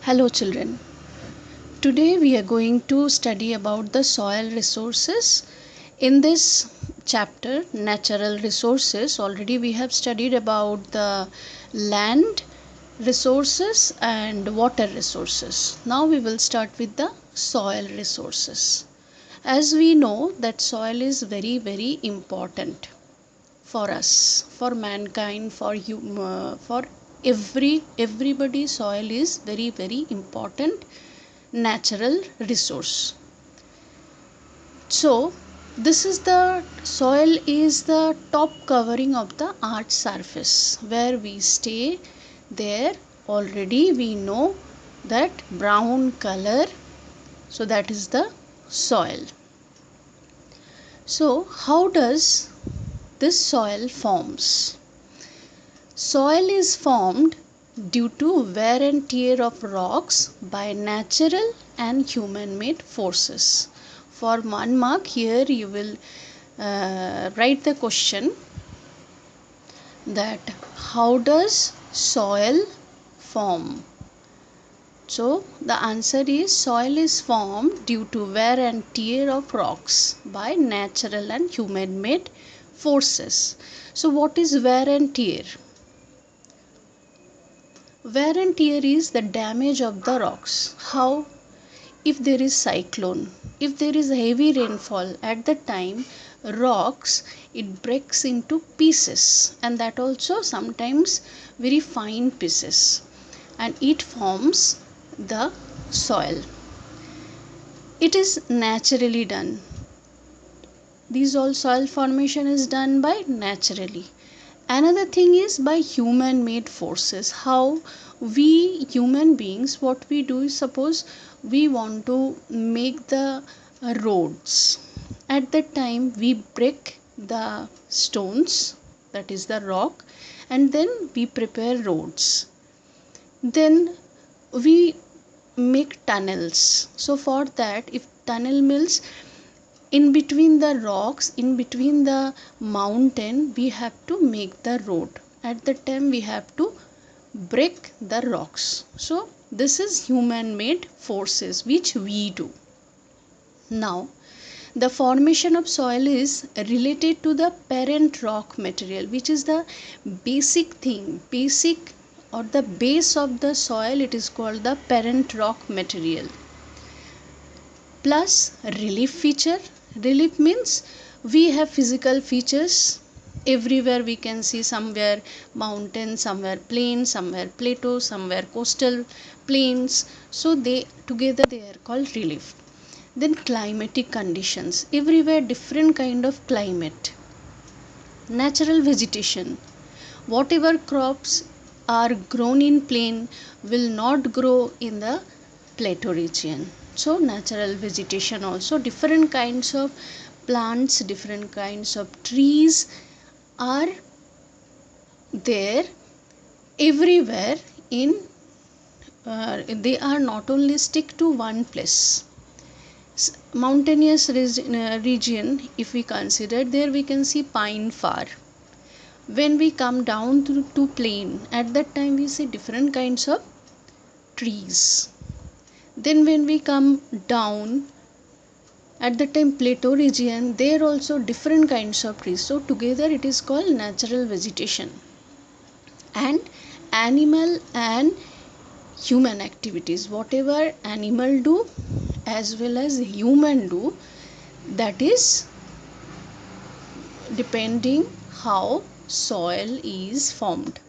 Hello children. Today we are going to study about the soil resources. In this chapter, natural resources, already we have studied about the land resources and water resources. Now we will start with the soil resources. As we know that soil is very important for us, for mankind, for everybody. Soil is very important natural resource. So this is the soil is the top covering of the earth's surface where we stay there. Already we know that brown color, so that is the soil. So how does this soil forms? Soil is formed due to wear and tear of rocks by natural and human made forces. For 1 mark, here you will write the question that how does soil form? So the answer is soil is formed due to wear and tear of rocks by natural and human made forces. So what is wear and tear? Wear and tear is the damage of the rocks. How? If there is cyclone, if there is heavy rainfall, at the time rocks, it breaks into pieces, and that also sometimes very fine pieces, and it forms the soil. It is naturally done. These all soil formation is done by naturally. Another thing is by human made forces. How? We human beings, what we do is, suppose we want to make the roads. At that time we break the stones, that is the rock, and then we prepare roads. Then we make tunnels. So for that, if tunnel means in between the rocks, in between the mountain, we have to make the road. At the time we have to break the rocks. So this is human made forces which we do. Now the formation of soil is related to the parent rock material, which is the basic thing, basic or the base of the soil. It is called the parent rock material, plus relief feature. Relief means we have physical features everywhere. We can see somewhere mountain, somewhere plain, somewhere plateau, somewhere coastal plains. So they together they are called relief. Then climatic conditions, everywhere different kind of climate. Natural vegetation, whatever crops are grown in plain will not grow in the plateau region. So natural vegetation also, different kinds of plants, different kinds of trees are there everywhere in they are not only stick to one place. Mountainous region, if we consider, there we can see pine far. When we come down to plain, at that time we see different kinds of trees. Then when we come down at the time plateau region, there also different kinds of trees. So together it is called natural vegetation. And animal and human activities, whatever animal do as well as human do, that is depending how soil is formed.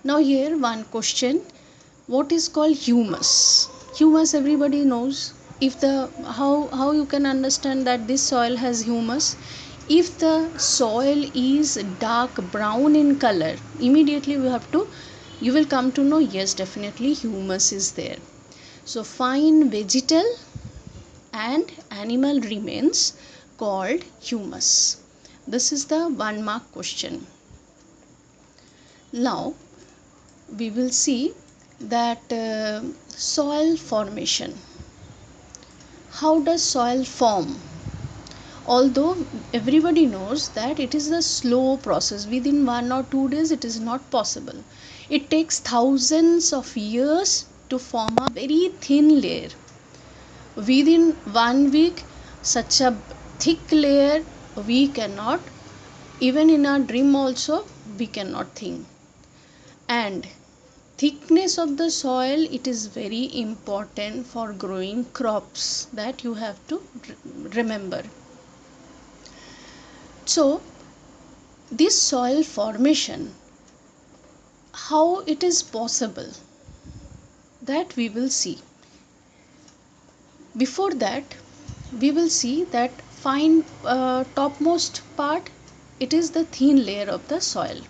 Now here one question, what is called humus? Humus everybody knows. If the how you can understand that this soil has humus? If the soil is dark brown in color, immediately you will come to know, yes, definitely humus is there. So fine vegetal and animal remains called humus. This is the 1 mark question. Now we will see that soil formation. How does soil form? Although everybody knows that it is a slow process, within 1 or 2 days it is not possible. It takes thousands of years to form a very thin layer. Within 1 week, such a thick layer we cannot, even in our dream also, we cannot think. And thickness of the soil, it is very important for growing crops, that you have to remember. So this soil formation, how it is possible, that we will see. Before that, we will see that fine topmost part, it is the thin layer of the soil.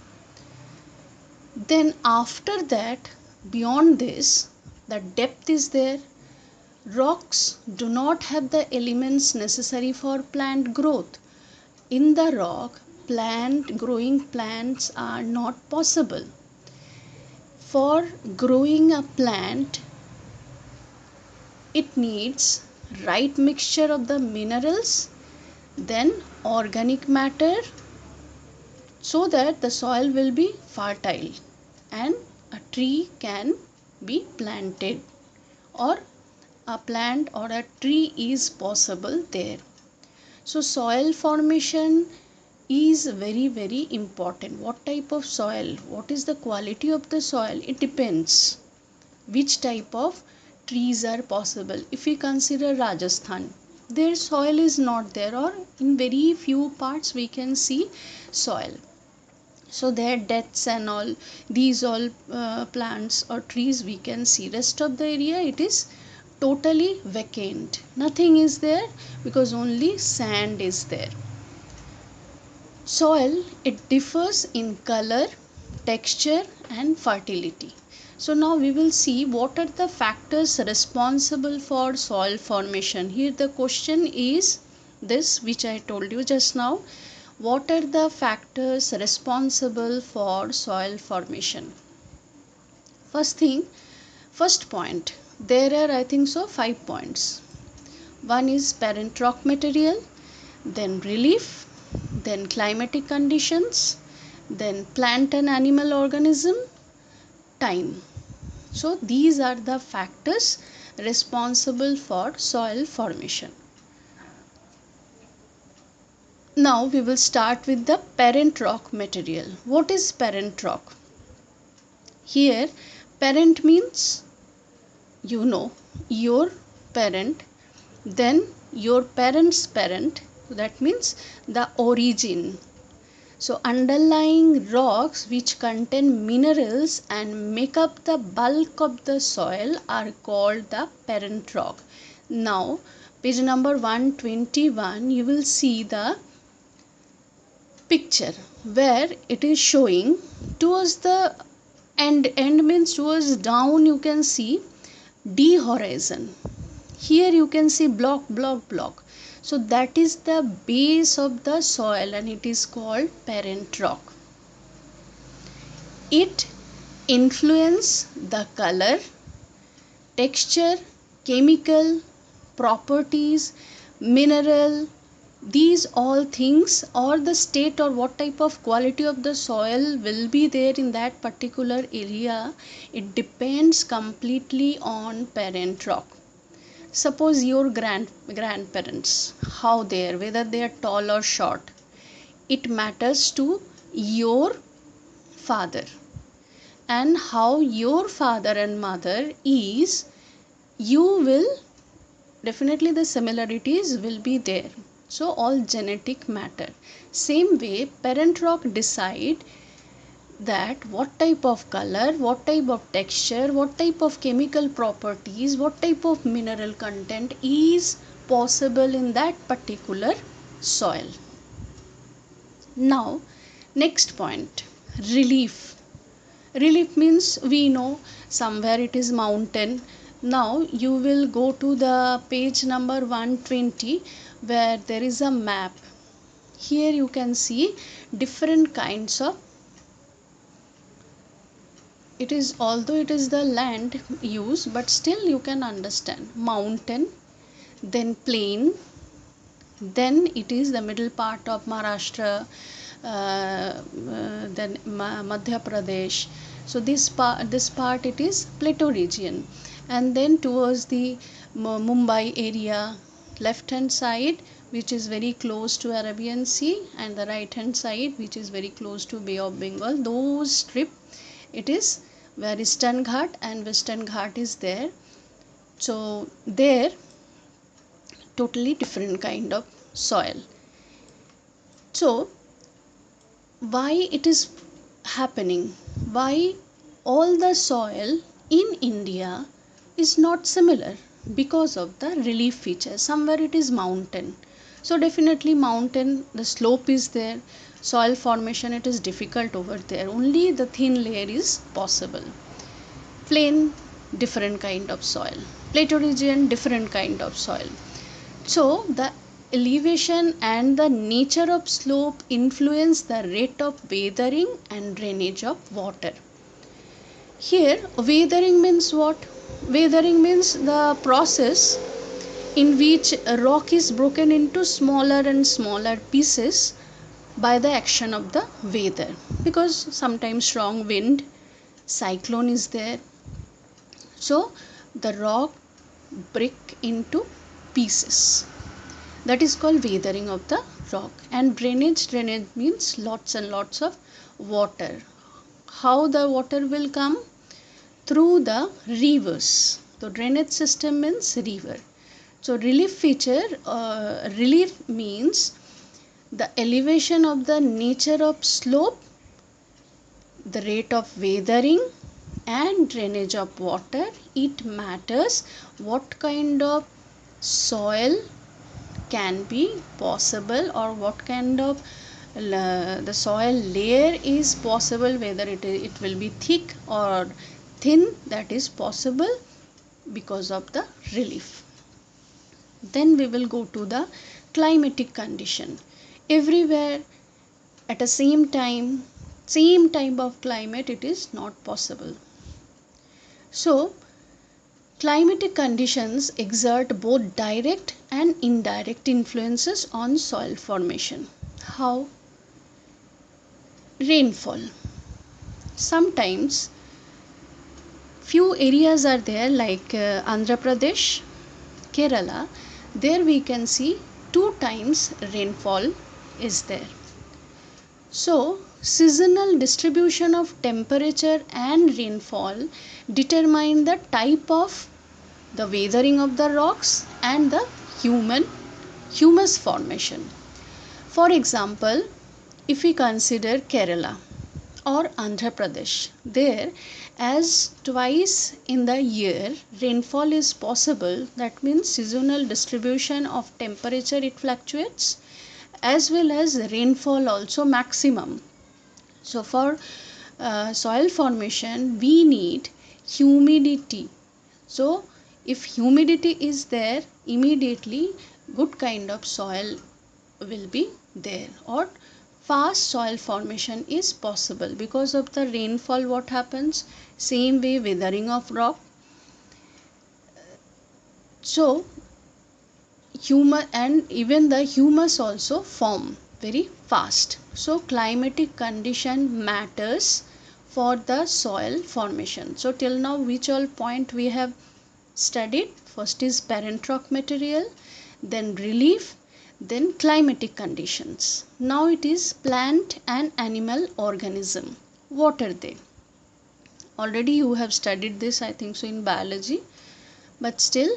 Then after that, beyond this, the depth is there. Rocks do not have the elements necessary for plant growth. In the rock, growing plants are not possible. For growing a plant, it needs right mixture of the minerals, then organic matter, so that the soil will be fertile and a tree can be planted, or a plant or a tree is possible there. So soil formation is very, very important. What type of soil, what is the quality of the soil, it depends which type of trees are possible. If we consider Rajasthan, their soil is not there, or in very few parts we can see soil. So their deaths and all, these all plants or trees we can see. Rest of the area, it is totally vacant, nothing is there, because only sand is there. Soil, it differs in color, texture and fertility. So now we will see what are the factors responsible for soil formation. Here the question is this, which I told you just now. What are the factors responsible for soil formation? First point, there are, I think so, 5 points. One is parent rock material, then relief, then climatic conditions, then plant and animal organism, time. So these are the factors responsible for soil formation. Now we will start with the parent rock material. What is parent rock? Here parent means, you know, your parent, then your parent's parent, that means the origin. So underlying rocks which contain minerals and make up the bulk of the soil are called the parent rock. Now page number 121, you will see the picture where it is showing towards the end means towards down, you can see D horizon. Here you can see block. So that is the base of the soil and it is called parent rock. It influences the color, texture, chemical properties, mineral, these all things, or the state or what type of quality of the soil will be there in that particular area. It depends completely on parent rock. Suppose your grandparents, how they are, whether they are tall or short, it matters to your father, and how your father and mother is, you will definitely, the similarities will be there. So all genetic matter. Same way parent rock decide that what type of color, what type of texture, what type of chemical properties, what type of mineral content is possible in that particular soil. Now next point, relief. Relief means, we know somewhere it is mountain. Now you will go to the page number 120 where there is a map. Here you can see different kinds of, it is, although it is the land use, but still you can understand, mountain, then plain, then it is the middle part of Maharashtra, then Madhya Pradesh. So this part it is plateau region. and then towards the Mumbai area, left hand side, which is very close to Arabian Sea, and the right hand side, which is very close to Bay of Bengal, those strip, it is where Eastern Ghat and Western Ghat is there. So there totally different kind of soil. So why it is happening? Why all the soil in India is not similar? Because of the relief features. Somewhere it is mountain, so definitely mountain, the slope is there, soil formation it is difficult over there, only the thin layer is possible. Plain, different kind of soil. Plateau region, different kind of soil. So the elevation and the nature of slope influence the rate of weathering and drainage of water. Here weathering means what? Weathering means the process in which a rock is broken into smaller and smaller pieces by the action of the weather, because sometimes strong wind, cyclone is there, so the rock break into pieces. That is called weathering of the rock. And drainage means lots and lots of water. How the water will come? Through the rivers. So drainage system means river. So relief feature, relief means the elevation of the nature of slope, the rate of weathering and drainage of water. It matters what kind of soil can be possible, or what kind of the soil layer is possible, whether it will be thick or thin, that is possible because of the relief. Then we will go to the climatic condition. Everywhere at the same type of climate it is not possible. So climatic conditions exert both direct and indirect influences on soil formation. How? Rainfall. Sometimes few areas are there like Andhra Pradesh, Kerala, there we can see 2 times rainfall is there. So seasonal distribution of temperature and rainfall determine the type of the weathering of the rocks and the humus formation. For example, if we consider Kerala or Andhra Pradesh, there as twice in the year rainfall is possible. That means seasonal distribution of temperature it fluctuates, as well as rainfall also maximum. So for soil formation we need humidity. So if humidity is there, immediately good kind of soil will be there, or fast soil formation is possible. Because of the rainfall, what happens? Same way weathering of rock. So humus, and even the humus also form very fast. So climatic condition matters for the soil formation. So till now which all point we have studied? First is parent rock material, then relief, then climatic conditions. Now it is plant and animal organism. What are they? Already you have studied this, I think so, in biology, but still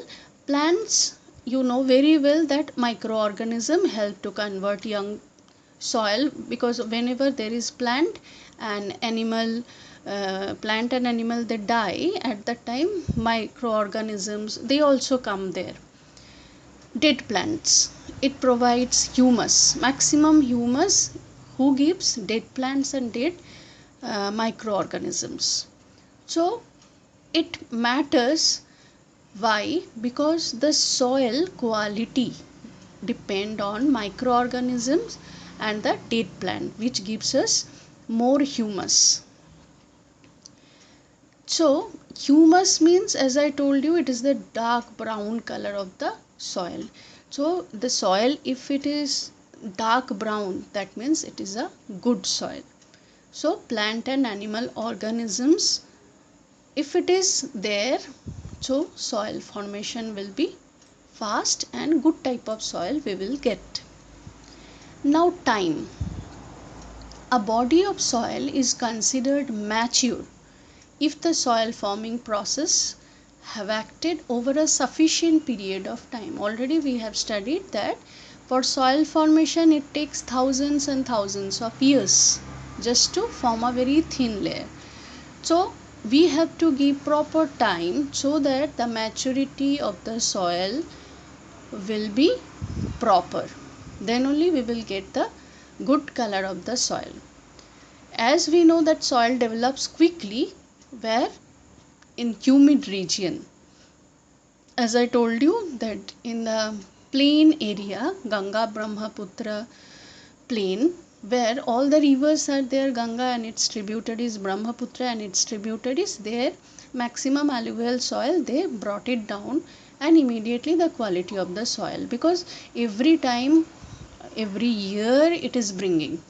plants, you know very well that microorganism help to convert young soil, because whenever there is plant and animal, plant and animal they die, at that time microorganisms they also come there. Dead plants, it provides humus, maximum humus. Who gives? Dead plants and dead microorganisms. So it matters. Why? Because the soil quality depend on microorganisms and the dead plant, which gives us more humus. So humus means, as I told you, it is the dark brown color of the soil. So the soil, if it is dark brown, that means it is a good soil. So plant and animal organisms, if it is there, So soil formation will be fast and good type of soil we will get. Now time. A body of soil is considered mature if the soil forming process have acted over a sufficient period of time. Already we have studied that for soil formation it takes thousands and thousands of years just to form a very thin layer. So we have to give proper time so that the maturity of the soil will be proper. Then only we will get the good color of the soil. As we know that soil develops quickly where in humid region. As I told you that in the plain area, Ganga Brahmaputra plain, where all the rivers are there, Ganga and its tributaries, Brahmaputra and its tributaries, their maximum alluvial soil, they brought it down, and immediately the quality of the soil, because every time, every year it is bringing.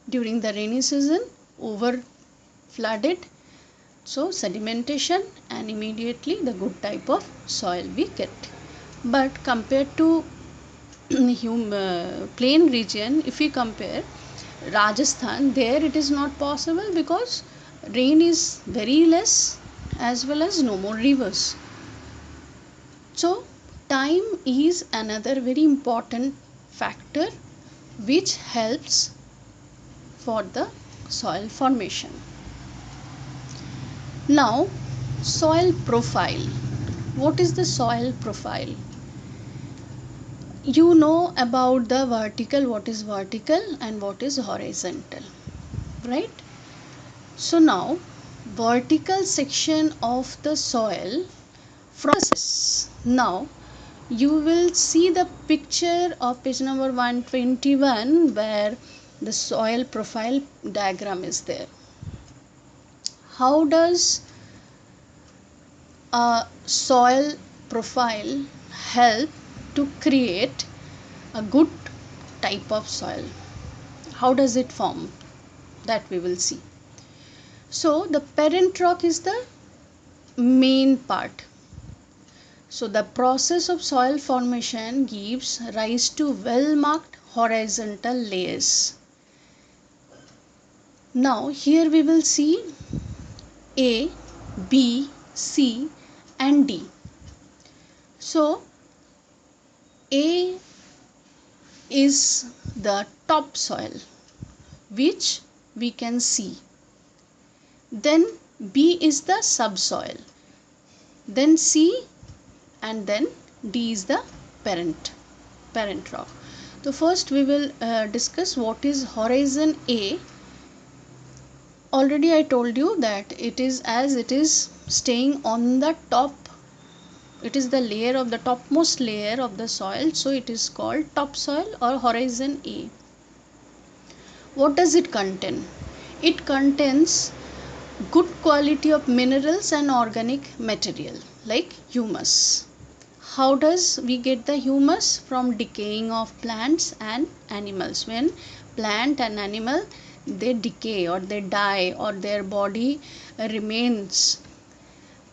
During the rainy season, over flooded, so sedimentation, and immediately the good type of soil we get. But compared to plain region, if we compare Rajasthan, there it is not possible because rain is very less as well as no more rivers. So time is another very important factor which helps for the soil formation. Now soil profile. What is the soil profile? You know about the vertical, what is vertical and what is horizontal, right? So now vertical section of the soil from now you will see the picture of page number 121 where the soil profile diagram is there. How does a soil profile help to create a good type of soil? How does it form? That we will see. So the parent rock is the main part. So the process of soil formation gives rise to well marked horizontal layers. Now here we will see A, B, C and D. So A is the topsoil which we can see. Then B is the subsoil. Then C and then D is the parent rock. So first we will discuss what is horizon A. Already I told you that it is as it is staying on the top. It is the layer of the topmost layer of the soil, so it is called topsoil or horizon A. What does it contain? It contains good quality of minerals and organic material like humus. How does we get the humus? From decaying of plants and animals. When plant and animal they decay or they die or their body remains,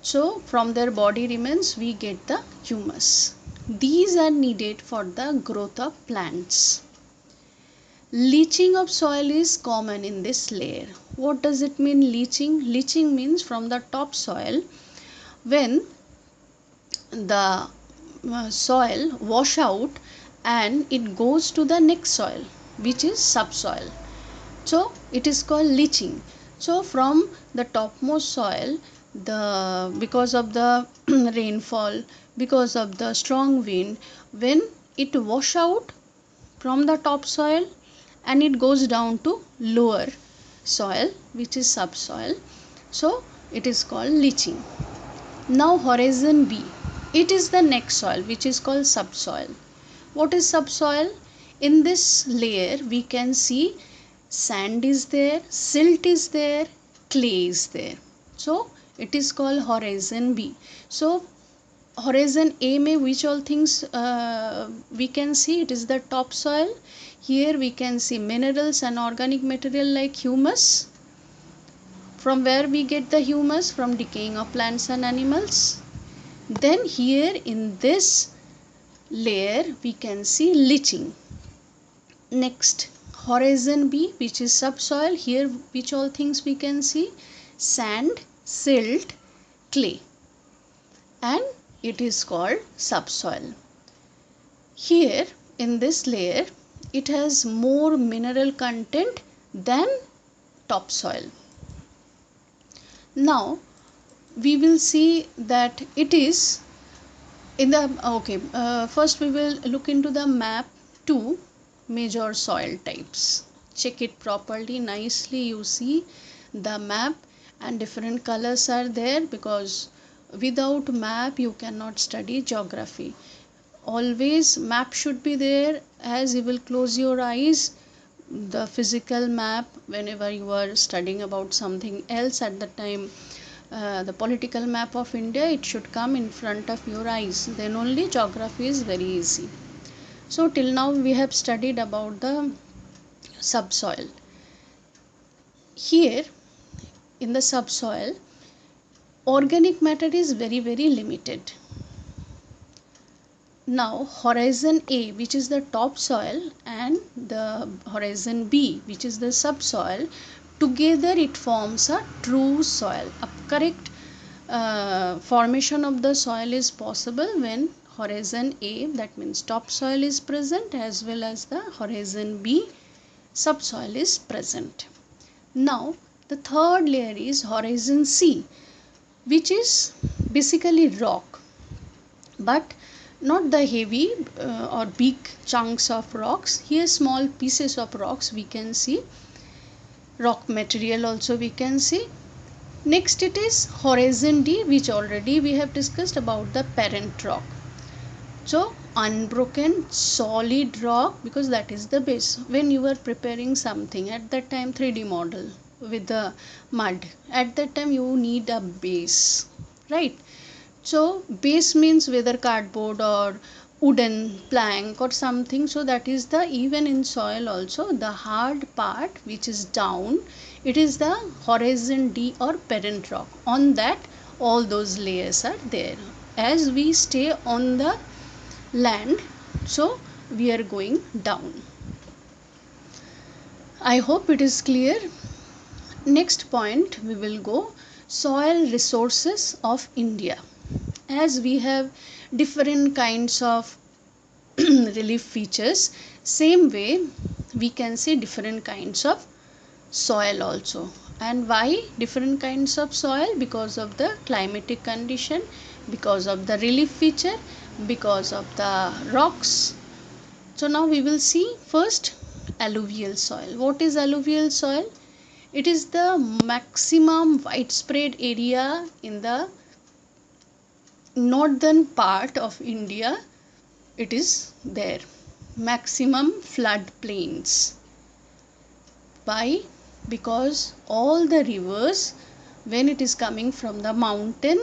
so from their body remains we get the humus. These are needed for the growth of plants. Leaching of soil is common in this layer. What does it mean, leaching? Leaching means from the topsoil, when the soil wash out and it goes to the next soil which is subsoil, so it is called leaching. So from the topmost soil, the because of the rainfall, because of the strong wind, when it wash out from the topsoil and it goes down to lower soil which is subsoil, so it is called leaching. Now horizon B, it is the next soil which is called subsoil. What is subsoil? In this layer we can see sand is there, silt is there, clay is there, so it is called horizon B. So horizon A में which all things we can see? It is the topsoil. Here we can see minerals and organic material like humus. From where we get the humus? From decaying of plants and animals. Then here in this layer we can see leaching. Next, horizon B, which is subsoil. Here which all things we can see? Sand, silt, clay, and it is called subsoil. Here in this layer it has more mineral content than topsoil. Now we will see that it is in the first we will look into the map 2 major soil types. Check it properly, nicely. You see the map and different colors are there, because without map you cannot study geography. Always map should be there, as you will close your eyes. The physical map, whenever you are studying about something else, at the time the political map of India, it should come in front of your eyes, then only geography is very easy. So till now we have studied about the subsoil. Here in the subsoil, organic matter is very limited. Now horizon A, which is the topsoil, and the horizon B, which is the subsoil, together it forms a true soil. A correct formation of the soil is possible when horizon A, that means topsoil, is present, as well as the horizon B, subsoil, is present. Now the third layer is horizon C, which is basically rock, but not the heavy or big chunks of rocks. Here small pieces of rocks we can see, rock material also we can see. Next it is horizon D, which already we have discussed about the parent rock. So unbroken solid rock, because that is the base. When you are preparing something at that time, 3D model with the mud, at that time you need a base, right? So base means whether cardboard or wooden plank or something. So that is the, even in soil also, the hard part which is down, it is the horizon D or parent rock. On that all those layers are there. As we stay on the land, so we are going down. I hope it is clear. Next point we will go, soil resources of India. As we have different kinds of relief features, same way we can see different kinds of soil also. And why different kinds of soil? Because of the climatic condition, because of the relief feature, because of the rocks. So now we will see first alluvial soil. What is alluvial soil? It is the maximum widespread area in the northern part of India. It is there, maximum flood plains. Why? Because all the rivers, when it is coming from the mountain,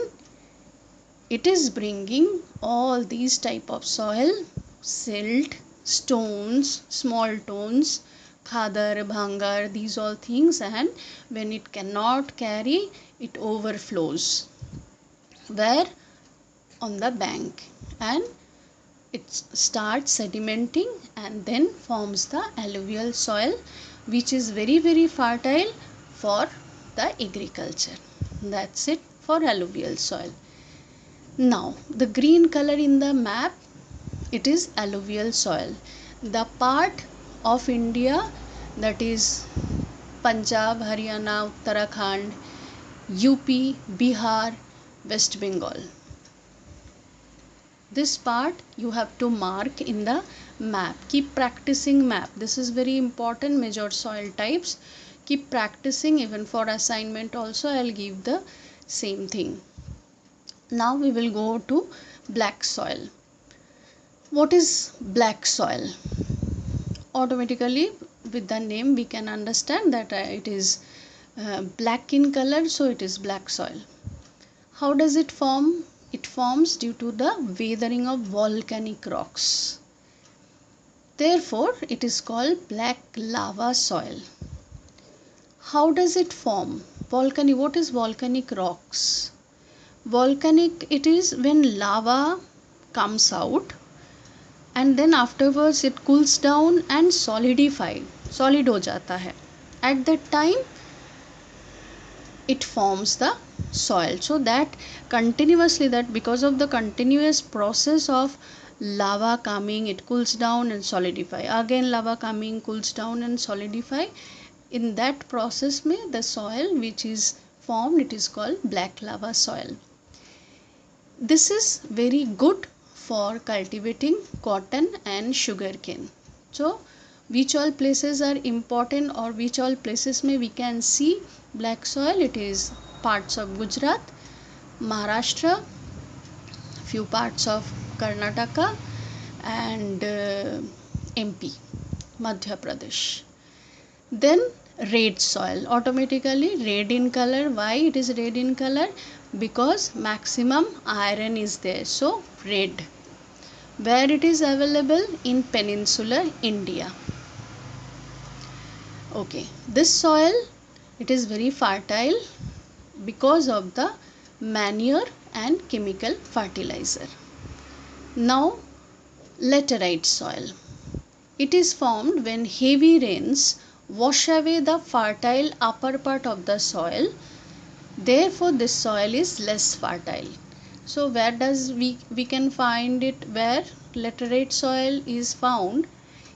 it is bringing all these type of soil, silt, stones, small stones, khadar, bhangar, these all things, and when it cannot carry, it overflows. Where? On the bank, and it starts sedimenting and then forms the alluvial soil, which is very fertile for the agriculture. That's it for alluvial soil. Now the green color in the map, it is alluvial soil. The part of India that is Punjab, Haryana, Uttarakhand, UP, Bihar, West Bengal. This part you have to mark in the map. Keep practicing map. This is very important, major soil types. Keep practicing, even for assignment also I'll give the same thing. Now we will go to black soil. What is black soil? Automatically with the name we can understand that it is black in color, so it is black soil. How does it form? It forms due to the weathering of volcanic rocks. Therefore, it is called black lava soil. How does it form? Volcanic, what is volcanic rocks? Volcanic, it is when lava comes out and then afterwards it cools down and solid हो जाता है. At that time it forms the soil. So that continuously, that because of the continuous process of lava coming, it cools down and solidify, again lava coming, cools down and solidify, in that process में the soil which is formed, it is called black lava soil. This is very good for cultivating cotton and sugarcane. So which all places are important, or which all places may we can see black soil? It is parts of Gujarat, Maharashtra, few parts of Karnataka, and MP, Madhya Pradesh. Then red soil, automatically red in color. Why it is red in color? Because maximum iron is there, so red. Where it is available? In peninsular India. Okay, this soil, it is very fertile because of the manure and chemical fertilizer. Now laterite soil, it is formed when heavy rains wash away the fertile upper part of the soil. Therefore this soil is less fertile. So where does we can find it? Where laterite soil is found?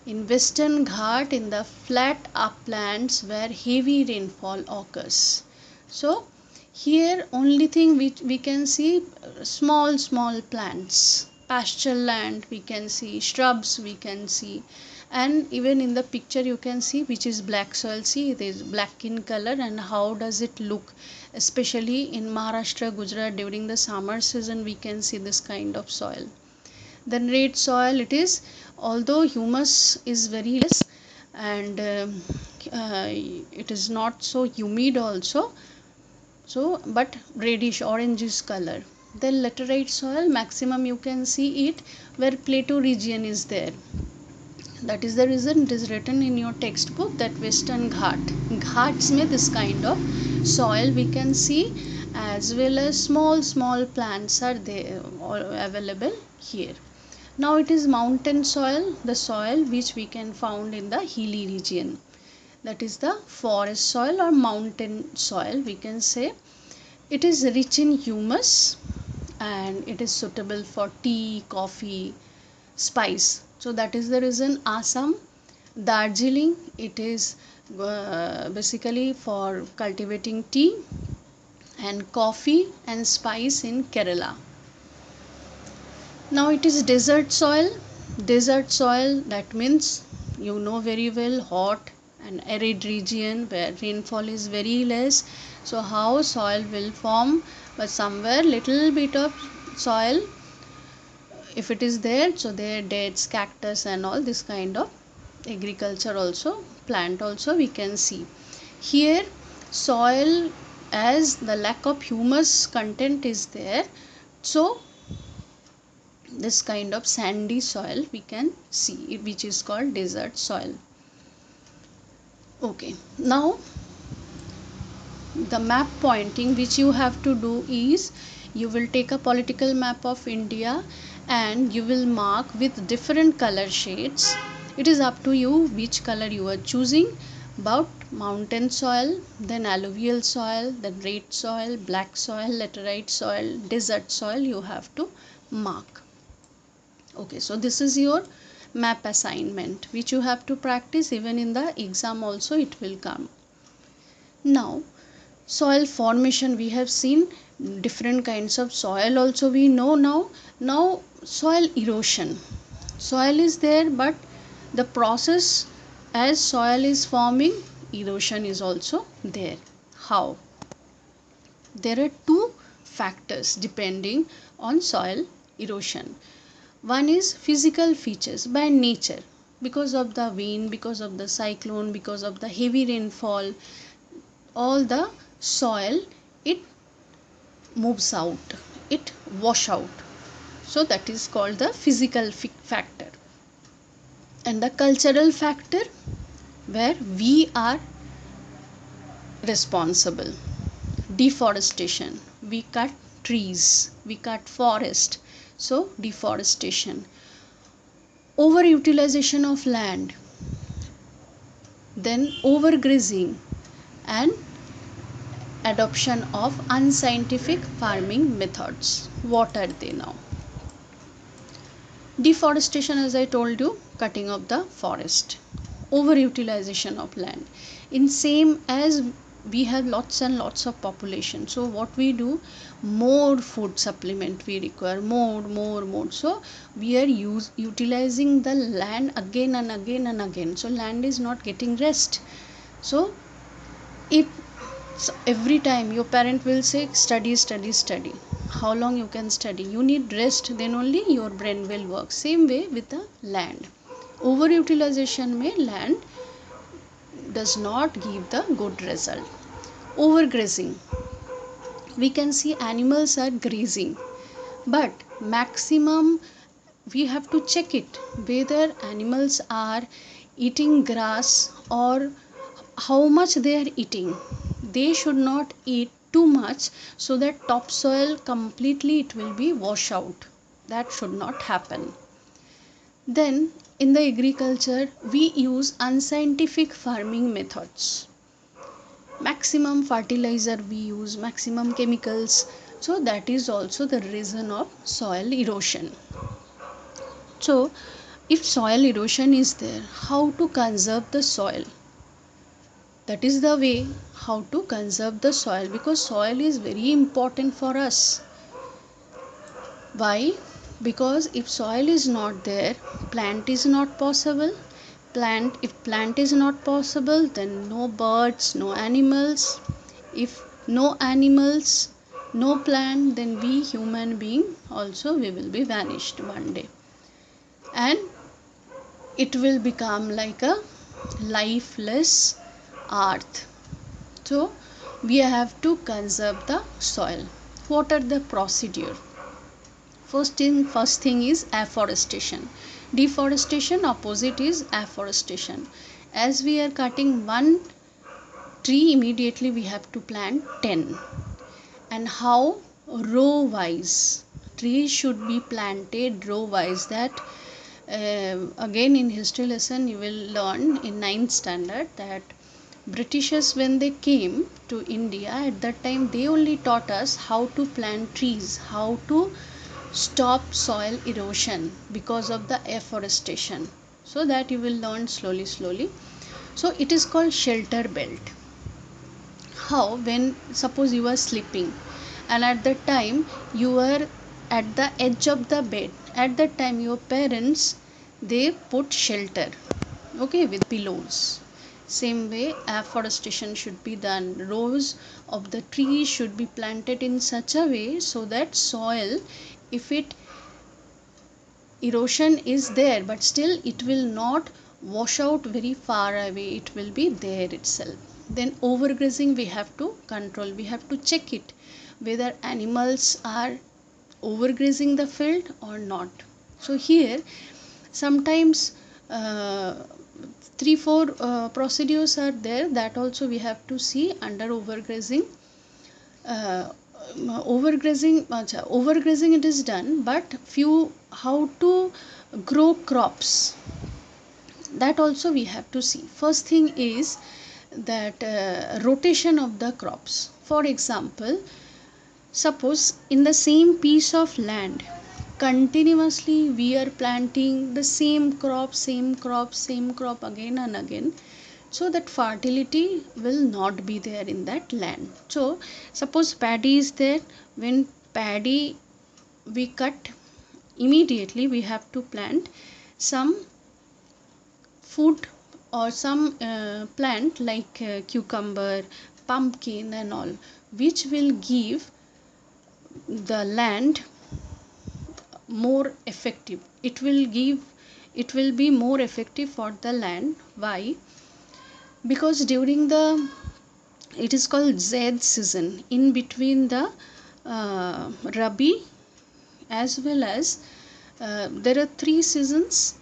In Western Ghat, in the flat uplands where heavy rainfall occurs. So here only thing which we can see, small plants, pasture land we can see, shrubs we can see, and even in the picture you can see which is black soil. See, it is black in color, and how does it look? Especially in Maharashtra, Gujarat, during the summer season we can see this kind of soil. Then red soil, it is, although humus is very less and it is not so humid also, so but reddish orangish color. Then laterite soil, maximum you can see it where plateau region is there. That is the reason it is written in your textbook that Western Ghats में this kind of soil we can see, as well as small plants are there available here. Now it is mountain soil, the soil which we can found in the hilly region. That is the forest soil or mountain soil we can say. It is rich in humus and it is suitable for tea, coffee, spice. So that is the reason Assam, Darjeeling, it is basically for cultivating tea, and coffee and spice in Kerala. Now it is desert soil. Desert soil, that means you know very well, hot and arid region where rainfall is very less. So how soil will form? But somewhere little bit of soil, if it is there, so there dates, cactus and all this kind of agriculture also, plant also we can see. Here soil, as the lack of humus content is there, so this kind of sandy soil we can see, which is called desert soil. Okay, now the map pointing which you have to do is, you will take a political map of India and you will mark with different color shades. It is up to you which color you are choosing. About mountain soil, then alluvial soil, then red soil, black soil, laterite soil, desert soil, you have to mark. Okay, so this is your map assignment which you have to practice. Even in the exam also it will come. Now soil formation, we have seen different kinds of soil also we know now. Now soil erosion, soil is there, but the process as soil is forming, erosion is also there. How? There are two factors depending on soil erosion. One is physical features by nature, because of the wind, because of the cyclone, because of the heavy rainfall, all the soil, it moves out, it wash out. So that is called the physical factor. And the cultural factor, where we are responsible. Deforestation, we cut trees, we cut forest, so deforestation. Overutilization of land, then overgrazing, and adoption of unscientific farming methods. What are they now? Deforestation, as I told you, cutting of the forest. Overutilization of land. In same as we have lots and lots of population, so what we do, more food supplement we require, more. So we are utilizing the land again and again and again. So land is not getting rest. So if every time your parent will say study, how long you can study? You need rest, then only your brain will work. Same way with the land. Overutilization may land does not give the good result. Overgrazing, we can see animals are grazing, but maximum we have to check it whether animals are eating grass or how much they are eating. They should not eat too much so that topsoil completely it will be washed out. That should not happen. Then in the agriculture we use unscientific farming methods. Maximum fertilizer we use, maximum chemicals. So that is also the reason of soil erosion. So if soil erosion is there, how to conserve the soil? That is the way how to conserve the soil, because soil is very important for us. Why? Because if soil is not there, plant is not possible. If plant is not possible, then no birds, no animals. If no animals, no plant, then we human being also we will be vanished one day, and it will become like a lifeless earth. So we have to conserve the soil. What are the procedure? First thing is afforestation. Deforestation opposite is afforestation. As we are cutting one tree, immediately we have to plant 10. And how? Row wise. Trees should be planted row wise. That again in history lesson you will learn in 9th standard that Britishers when they came to India at that time they only taught us how to plant trees, how to stop soil erosion because of the afforestation. So that you will learn slowly. So it is called shelter belt. How? When suppose you are sleeping and at that time you are at the edge of the bed, at that time your parents they put shelter, okay, with pillows. Same way afforestation should be done. Rows of the trees should be planted in such a way so that soil, if it erosion is there but still it will not wash out very far away, it will be there itself. Then overgrazing we have to control, we have to check it whether animals are overgrazing the field or not. So here sometimes 3-4 procedures are there, that also we have to see under overgrazing. Overgrazing it is done, but few how to grow crops, that also we have to see. First thing is that rotation of the crops. For example, suppose in the same piece of land continuously we are planting the same crop again and again, so that fertility will not be there in that land. So suppose paddy is there, when paddy we cut, immediately we have to plant some food or some plant like cucumber, pumpkin and all, which will give the land more effective. It will be more effective for the land. Why? Because during the, it is called Z season, in between the Rabi as well as there are 3 seasons.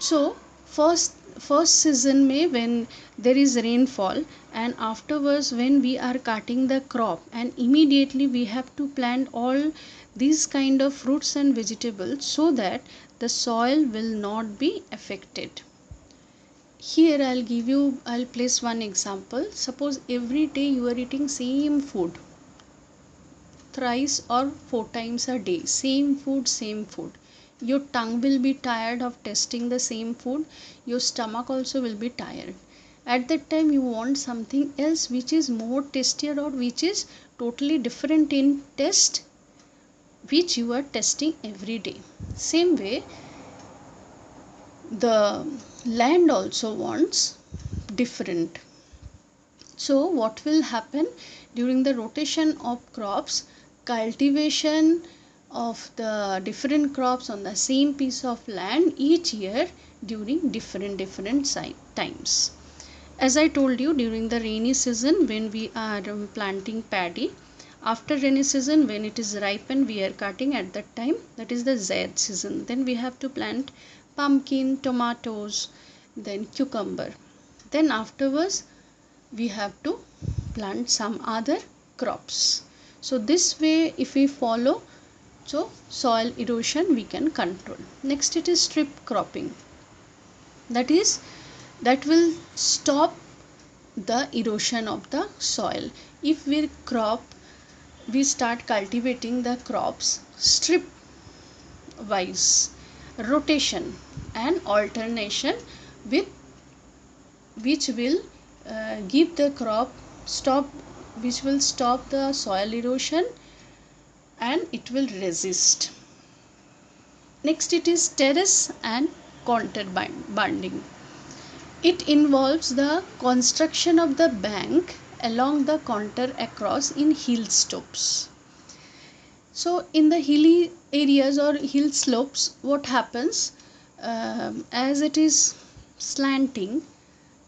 So first season may when there is rainfall, and afterwards when we are cutting the crop, and immediately we have to plant all these kind of fruits and vegetables so that the soil will not be affected. Here I'll place one example. Suppose every day you are eating same food, thrice or four times a day, same food. Your tongue will be tired of tasting the same food, your stomach also will be tired. At that time you want something else which is more tastier or which is totally different in taste, which you are testing every day. Same way the land also wants different. So what will happen during the rotation of crops, cultivation of the different crops on the same piece of land each year during different times. As I told you, during the rainy season when we are planting paddy, after rainy season when it is ripened we are cutting, at that time, that is the Zaid season, then we have to plant pumpkin, tomatoes, then cucumber. Then afterwards we have to plant some other crops. So this way if we follow, so soil erosion we can control. Next it is strip cropping. That will stop the erosion of the soil. If we start cultivating the crops strip wise, rotation and alternation, with which will give the crop stop which will stop the soil erosion and it will resist. Next it is terrace and contour binding. It involves the construction of the bank along the contour across in hill slopes. So in the hilly areas or hill slopes, what happens, as it is slanting,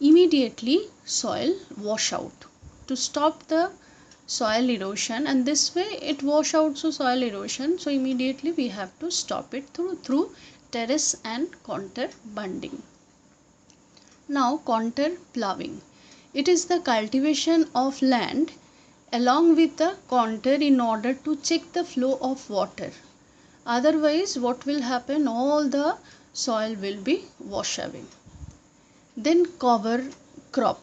immediately soil wash out to stop the soil erosion, and this way it wash out so soil erosion, so immediately we have to stop it through terrace and contour binding. Now contour ploughing. It is the cultivation of land along with the contour in order to check the flow of water. Otherwise what will happen, all the soil will be washed away. Then cover crop.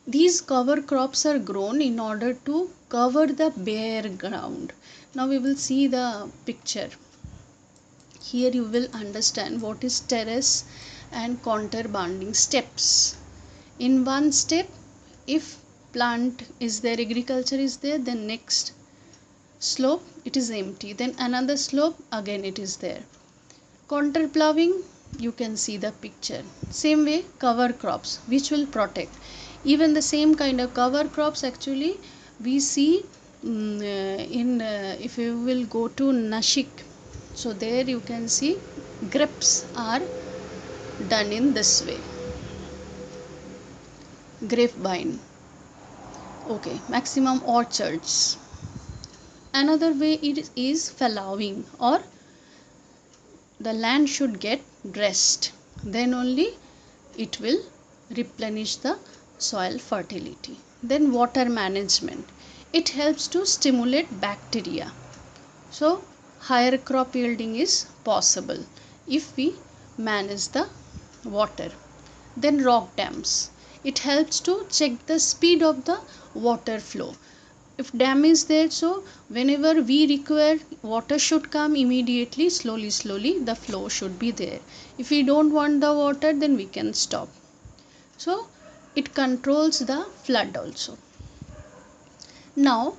These cover crops are grown in order to cover the bare ground. Now we will see the picture. Here you will understand what is terrace and contour binding steps. In one step, if plant is there, agriculture is there, then next slope it is empty, then another slope again it is there. Contour ploughing, you can see the picture. Same way cover crops which will protect. Even the same kind of cover crops actually we see if you will go to Nashik, so there you can see grapes are done in this way. Grapevine. Okay, maximum orchards. Another way it is fallowing, or the land should get dressed, then only it will replenish the soil fertility. Then water management. It helps to stimulate bacteria. So higher crop yielding is possible if we manage the water. Then rock dams. It helps to check the speed of the water flow. If dam is there, so whenever we require water should come immediately, slowly the flow should be there. If we don't want the water, then we can stop. So it controls the flood also. Now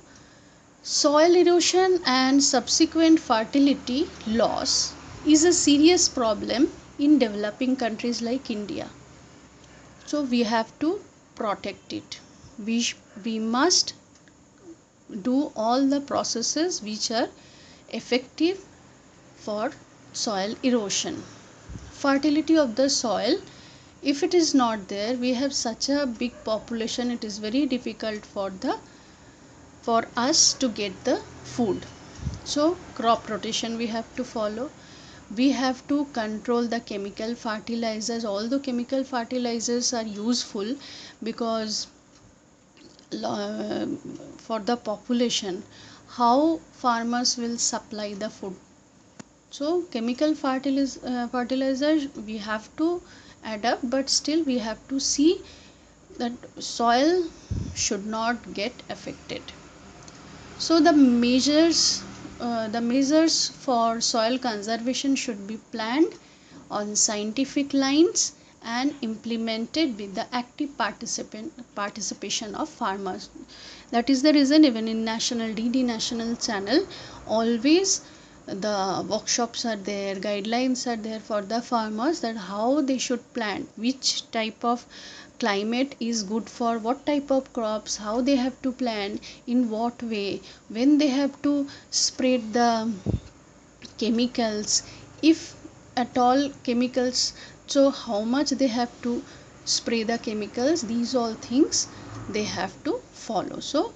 soil erosion and subsequent fertility loss is a serious problem in developing countries like India. So we have to protect it. We must do all the processes which are effective for soil erosion. Fertility of the soil, if it is not there, we have such a big population, it is very difficult for us to get the food. So crop rotation we have to follow. We have to control the chemical fertilizers. Although chemical fertilizers are useful, because uh, for the population, how farmers will supply the food. So chemical fertilizers we have to adapt, but still we have to see that soil should not get affected. So the measures for soil conservation should be planned on scientific lines and implemented with the active participation of farmers. That is the reason even in national DD national channel, always the workshops are there, guidelines are there for the farmers, that how they should plant, which type of climate is good for what type of crops, how they have to plant, in what way, when they have to spread the chemicals, if at all chemicals, so how much they have to spray the chemicals. These all things they have to follow. So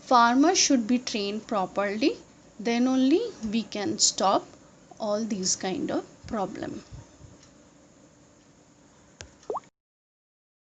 farmers should be trained properly, then only we can stop all these kind of problem.